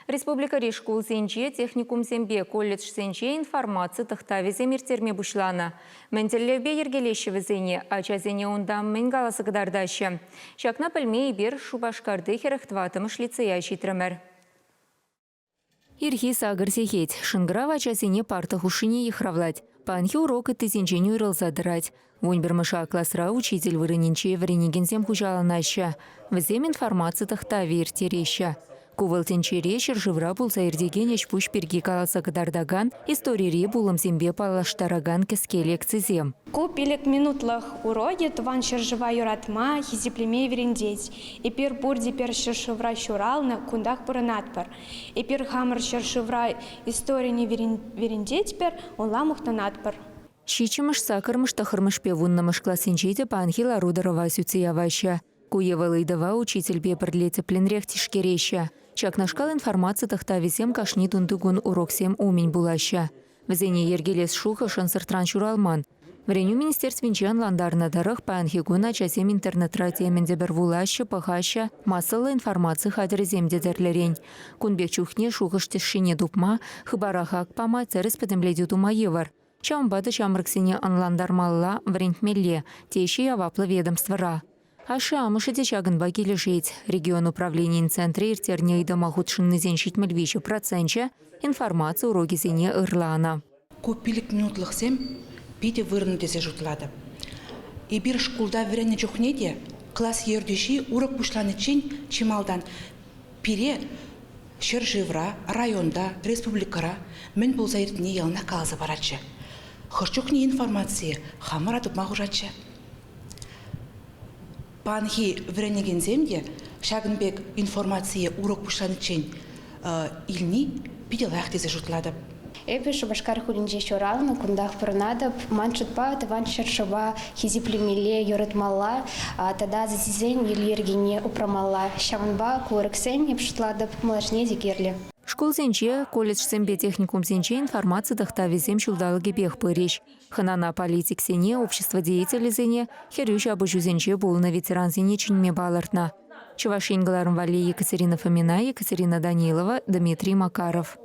Республика школ сенче, техникум сембе, колледж сенче информация тахтави земиртерме бушлана. Ментеллевбе ергелешеве зене, ача зене ундам менгаласы гдардаща. Шакна пальме бер шубашкарды херахтватымыш лицея щитремер. Ирхи сагыр сехет, шынграва часене парта хушине ихравлать. Панхи урок и тысяченю рылзадырать. Вуньбермыша классра учитель вырынинче вренигензем хужаланаща. Взем информация тахтави иртереща. Кувалтенче речер живра булса ирдегенеч пуш перги каласа кадардаган, истории булам зембе палаштараган кеске лекцизем. Купилек минутлах уроде туван шержива юратма, хизиплеме верендеть. И пир бурди пер шершивра щурална, кундах пуранатпар. И пир хамр шершивра истории не верендеть пер, он ламух натпар. Щичимыш сакармыш тахармыш певуннамыш классенчейте панхила рударова сюцияваща. Куевалыйдова учитель бепрлете пленрех тишкереща. Чак нашкал информация тахтависем кашни тундугун уроксем умень булаща. Везене ергелес шуха шансыртран чуралман. Вреню министерственчан ландарна дарах панхигуна часем интернет-ратемен дебервулаща пахаща массалы информация хадрезем дедерлерень. Кунбек чухне шухаш тишине дупма, хыбарахак пама церес педемледи думаевар. Чамбада чамрыксене анландармалла врентмелле, тещи авапла ведомствора. Аша амышыде чагынба келешет. Регион управления центре иртернейда махутшынны зеншит мельвичу процентча информация уроки зене ырлана. Купилик минутлық сем, биде вырны десе жұтлады. И бір шкулда верене чухнеде, класс ердеші урок бушланы чималдан пире шыржывра, районда, республикара, мен болса иртіне елна қалазы барачы. Хырчухне информация хамара тупма хужачы. Панхи вренеген земде, шагынбек информация урок бушланы илни биде лайық десе жұтлады. Эпи шубашкар хулинче щурална, кундах пронадап, манчутпа, таван шершова, хизиплемиле, йорытмалла, тада зазизень ильергине упрамалла, шаванба, курексень, епшутладап, малашне зикерле. Школ зенче, колледж сембе техникум зенче информация тахтавизем шулдалыге бех пырещ. Ханана политик сене, общество деятели зене, херюш абыжу зенче булна ветеран зене чинме балартна. Чувашингаларм вали Екатерина Фомина, Екатерина Данилова, Дмитрий Макаров.